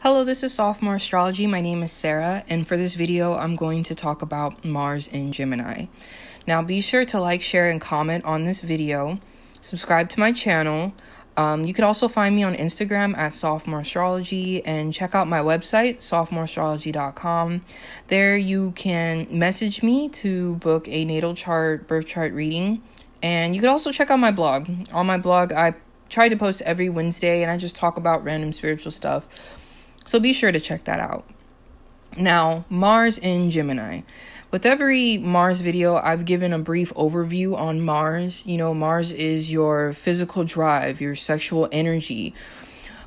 Hello, this is Sophomore Astrology. My name is Sarah, and for this video, I'm going to talk about Mars in Gemini. Now, be sure to like, share, and comment on this video. Subscribe to my channel. You can also find me on Instagram at Sophomore Astrology, and check out my website, sophomoreastrology.com. There you can message me to book a natal chart, birth chart reading, and you can also check out my blog. On my blog, I try to post every Wednesday, and I just talk about random spiritual stuff. So be sure to check that out. Now, Mars in Gemini. With every Mars video, I've given a brief overview on Mars. You know, Mars is your physical drive, your sexual energy.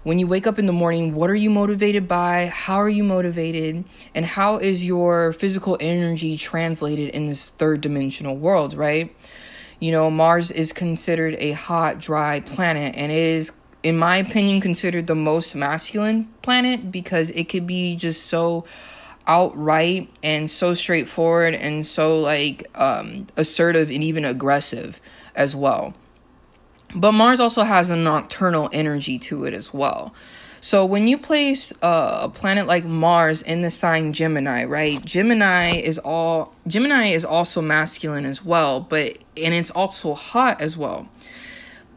When you wake up in the morning, what are you motivated by? How are you motivated? And how is your physical energy translated in this third dimensional world, right? You know, Mars is considered a hot, dry planet, and it is, in my opinion, considered the most masculine planet because it could be just so outright and so straightforward and so assertive and even aggressive as well. But Mars also has a nocturnal energy to it as well. So when you place a planet like Mars in the sign Gemini, right? Gemini is also masculine as well, and it's also hot as well.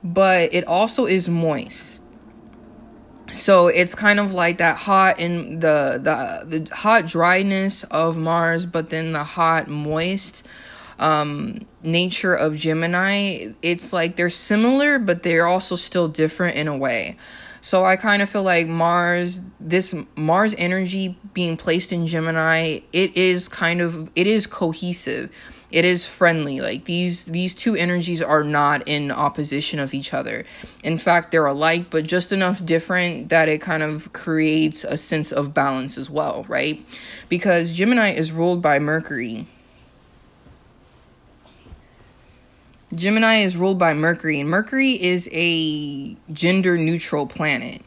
But it also is moist. So it's kind of like that hot and the hot dryness of Mars, but then the hot moist nature of Gemini. It's like they're similar, but they're also still different in a way. So I kind of feel like this Mars energy being placed in Gemini, it is cohesive. It is friendly. Like these two energies are not in opposition of each other. In fact, they're alike, but just enough different that it kind of creates a sense of balance as well, right? Because Gemini is ruled by Mercury. Gemini is ruled by Mercury, and Mercury is a gender-neutral planet.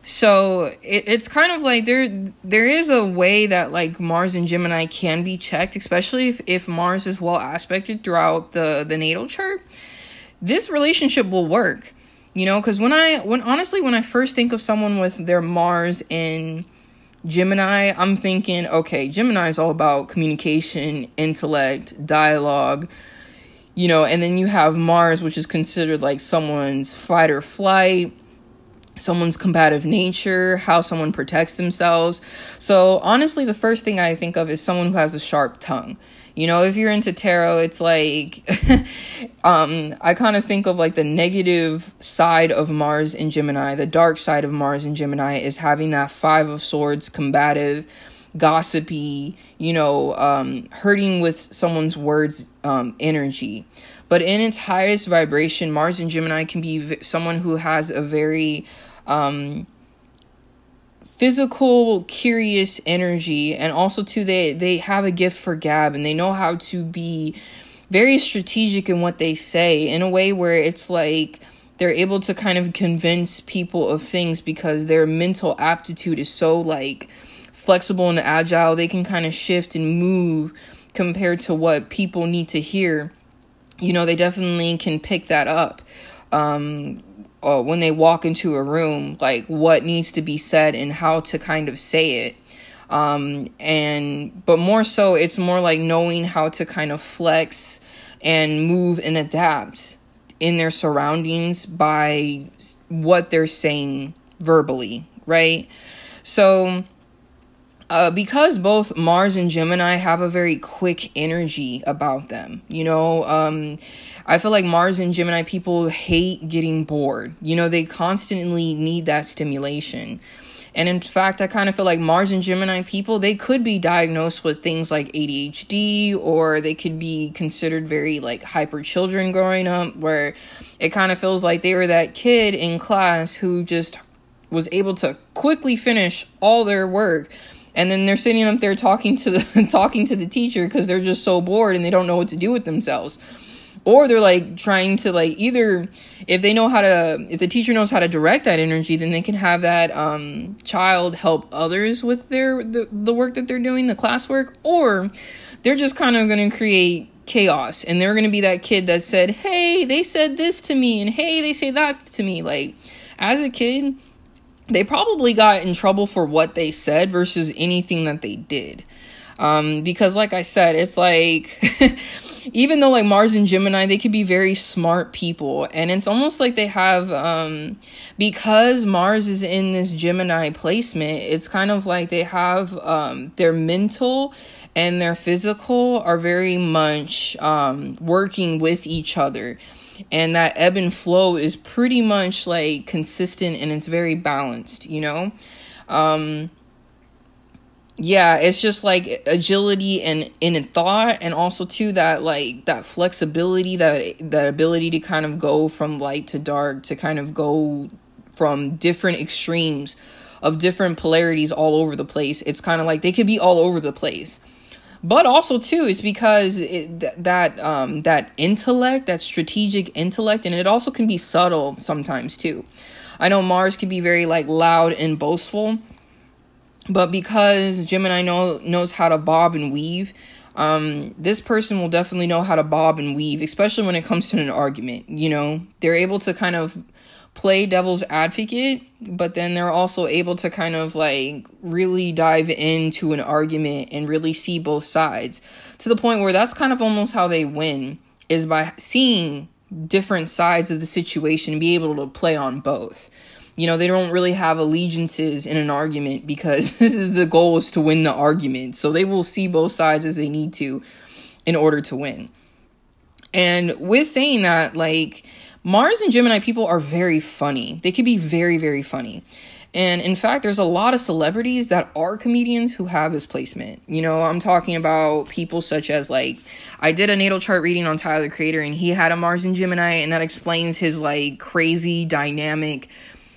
So it's kind of like there is a way that like Mars and Gemini can be checked, especially if Mars is well aspected throughout the natal chart. This relationship will work, you know, because when I first think of someone with their Mars in Gemini, I'm thinking, okay, Gemini is all about communication, intellect, dialogue. You know, and then you have Mars, which is considered like someone's fight or flight, someone's combative nature, how someone protects themselves. So honestly, the first thing I think of is someone who has a sharp tongue. You know, if you're into tarot, it's like, I kind of think of like the negative side of Mars in Gemini. The dark side of Mars in Gemini is having that Five of Swords, combative, gossipy, you know, hurting with someone's words energy. But in its highest vibration, Mars in Gemini can be someone who has a very physical, curious energy, and also too they have a gift for gab, and they know how to be very strategic in what they say in a way where it's like they're able to kind of convince people of things because their mental aptitude is so like flexible and agile. They can kind of shift and move compared to what people need to hear. You know, they definitely can pick that up when they walk into a room, like what needs to be said and how to kind of say it. But more so, it's more like knowing how to kind of flex and move and adapt in their surroundings by what they're saying verbally, right? So because both Mars and Gemini have a very quick energy about them, you know, I feel like Mars and Gemini people hate getting bored. You know, they constantly need that stimulation. And in fact, I kind of feel like Mars and Gemini people, they could be diagnosed with things like ADHD, or they could be considered very like hyper children growing up, where it kind of feels like they were that kid in class who just was able to quickly finish all their work. And then they're sitting up there talking to the teacher because they're just so bored and they don't know what to do with themselves. Or they're like trying to like either if the teacher knows how to direct that energy, then they can have that child help others with the work that they're doing, the classwork, or they're just kind of going to create chaos, and they're going to be that kid that said, hey, they said this to me, and hey, they say that to me. Like as a kid, they probably got in trouble for what they said versus anything that they did. Because like I said, it's like, even though like Mars and Gemini, they could be very smart people. And it's almost like they have, because Mars is in this Gemini placement, it's kind of like they have, their mental and their physical are very much, working with each other. And that ebb and flow is pretty much like consistent, and it's very balanced, you know? Yeah, it's just like agility and in thought, and also too that like that flexibility, that ability to kind of go from light to dark, to kind of go from different extremes of different polarities all over the place. It's kind of like they could be all over the place. But also too, it's because that intellect, that strategic intellect, and it also can be subtle sometimes too. I know Mars can be very like loud and boastful, but because Gemini knows how to bob and weave, this person will definitely know how to bob and weave, especially when it comes to an argument. You know, they're able to kind of play devil's advocate, but then they're also able to kind of like really dive into an argument and really see both sides, to the point where that's kind of almost how they win, is by seeing different sides of the situation and be able to play on both. You know, they don't really have allegiances in an argument, because the goal is to win the argument. So they will see both sides as they need to in order to win. And with saying that, like, Mars and Gemini people are very funny. They can be very, very funny. And in fact, there's a lot of celebrities that are comedians who have this placement. You know, I'm talking about people such as, like, I did a natal chart reading on Tyler, the Creator, and he had a Mars and Gemini, and that explains his like crazy dynamic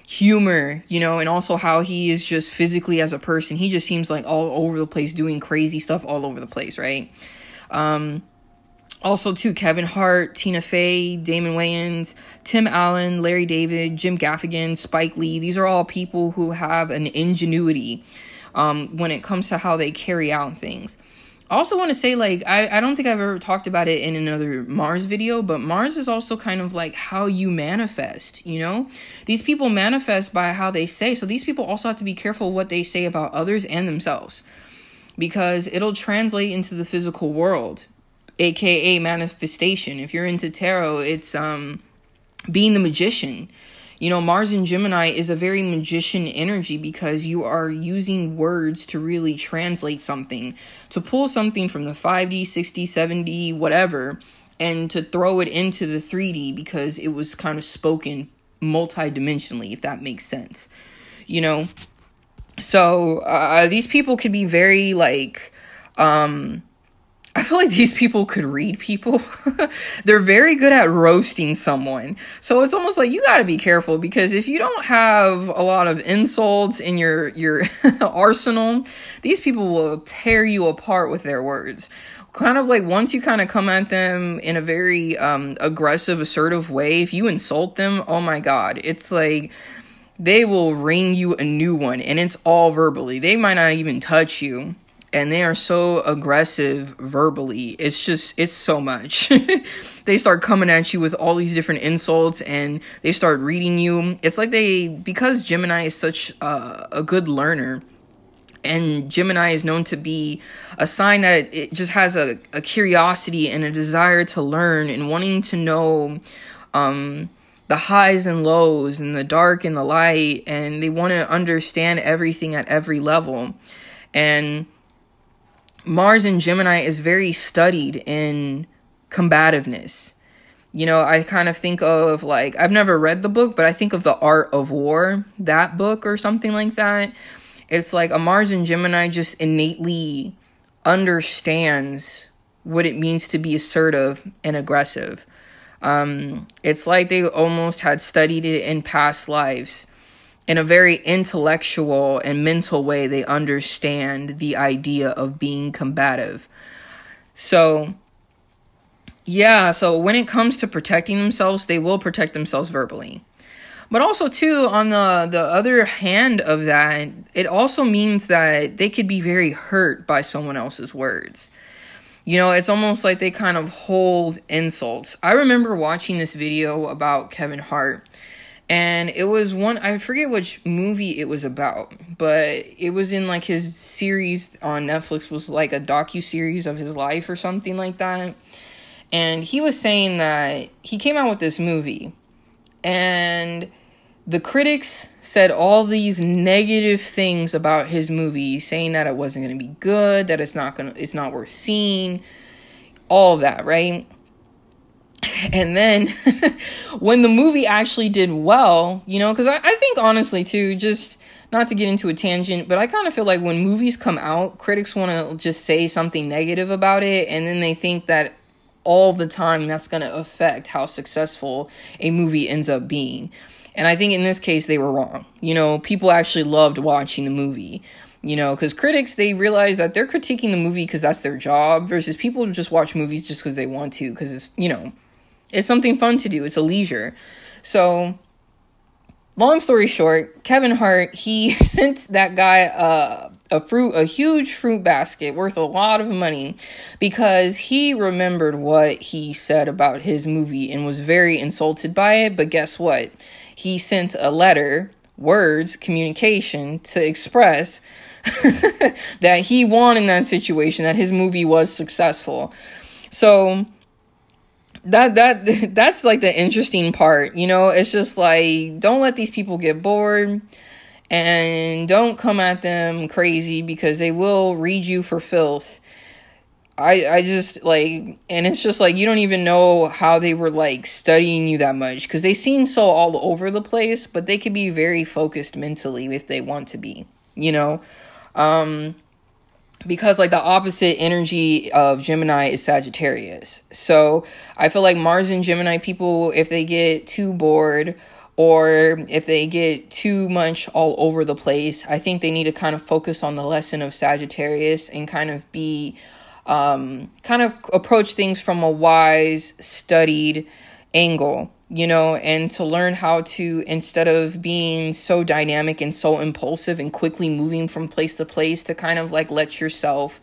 humor, you know, and also how he is just physically as a person. He just seems like all over the place, doing crazy stuff all over the place, right? Also, too, Kevin Hart, Tina Fey, Damon Wayans, Tim Allen, Larry David, Jim Gaffigan, Spike Lee. These are all people who have an ingenuity when it comes to how they carry out things. I also want to say, like, I don't think I've ever talked about it in another Mars video, but Mars is also kind of like how you manifest, you know? These people manifest by how they say. So these people also have to be careful what they say about others and themselves, because it'll translate into the physical world, aka manifestation. If you're into tarot, it's being the magician. You know, Mars in Gemini is a very magician energy, because you are using words to really translate something, to pull something from the 5D, 6D, 7D, whatever, and to throw it into the 3D, because it was kind of spoken multidimensionally, if that makes sense. You know, so these people could be very like, I feel like these people could read people. They're very good at roasting someone. So it's almost like you got to be careful, because if you don't have a lot of insults in your arsenal, these people will tear you apart with their words. Kind of like once you kind of come at them in a very aggressive, assertive way, if you insult them, oh my God, it's like they will ring you a new one, and it's all verbally. They might not even touch you. And they are so aggressive verbally. It's just, it's so much. They start coming at you with all these different insults, and they start reading you. It's like because Gemini is such a good learner, and Gemini is known to be a sign that it just has a curiosity and a desire to learn, and wanting to know the highs and lows, and the dark and the light, and they want to understand everything at every level. And Mars in Gemini is very studied in combativeness. You know, I kind of think of, like, I've never read the book, but I think of The Art of War, that book or something like that. It's like a Mars in Gemini just innately understands what it means to be assertive and aggressive. It's like they almost had studied it in past lives. In a very intellectual and mental way, they understand the idea of being combative. So, yeah, so when it comes to protecting themselves, they will protect themselves verbally. But also, too, on the other hand of that, it also means that they could be very hurt by someone else's words. You know, it's almost like they kind of hold insults. I remember watching this video about Kevin Hart. And it was one, I forget which movie it was about, but it was in like his series on Netflix, was like a docu-series of his life or something like that. And he was saying that he came out with this movie, and the critics said all these negative things about his movie, saying that it wasn't going to be good, that it's not worth seeing, all of that, right? And then when the movie actually did well, you know, because I think honestly too, just not to get into a tangent, but I kind of feel like when movies come out, critics want to just say something negative about it, and then they think that all the time that's going to affect how successful a movie ends up being. And I think in this case, they were wrong. You know, people actually loved watching the movie, you know, because critics, they realize that they're critiquing the movie because that's their job, versus people who just watch movies just because they want to, because it's, you know, it's something fun to do. It's a leisure. So, long story short, Kevin Hart, he sent that guy a huge fruit basket worth a lot of money because he remembered what he said about his movie and was very insulted by it. But guess what? He sent a letter, words, communication to express that he won in that situation, that his movie was successful. So that's like the interesting part, you know. It's just like, don't let these people get bored, and don't come at them crazy, because they will read you for filth. I just like, and it's just like, you don't even know how they were like studying you that much, because they seem so all over the place, but they could be very focused mentally if they want to be, you know. Because like the opposite energy of Gemini is Sagittarius. So I feel like Mars and Gemini people, if they get too bored or if they get too much all over the place, I think they need to kind of focus on the lesson of Sagittarius and kind of be, kind of approach things from a wise, studied angle, you know, and to learn how to, instead of being so dynamic and so impulsive and quickly moving from place to place, to kind of like let yourself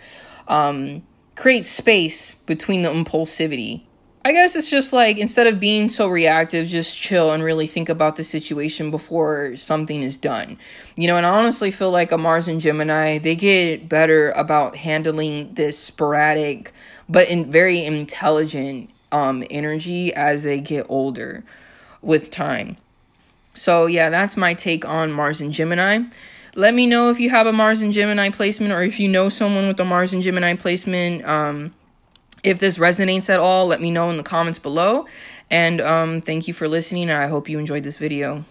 create space between the impulsivity. I guess it's just like, instead of being so reactive, just chill and really think about the situation before something is done. You know, and I honestly feel like a Mars and Gemini, they get better about handling this sporadic but very intelligent energy as they get older with time. So yeah, that's my take on Mars and Gemini. Let me know if you have a Mars and Gemini placement, or if you know someone with a Mars and Gemini placement. If this resonates at all, let me know in the comments below. And thank you for listening, and I hope you enjoyed this video.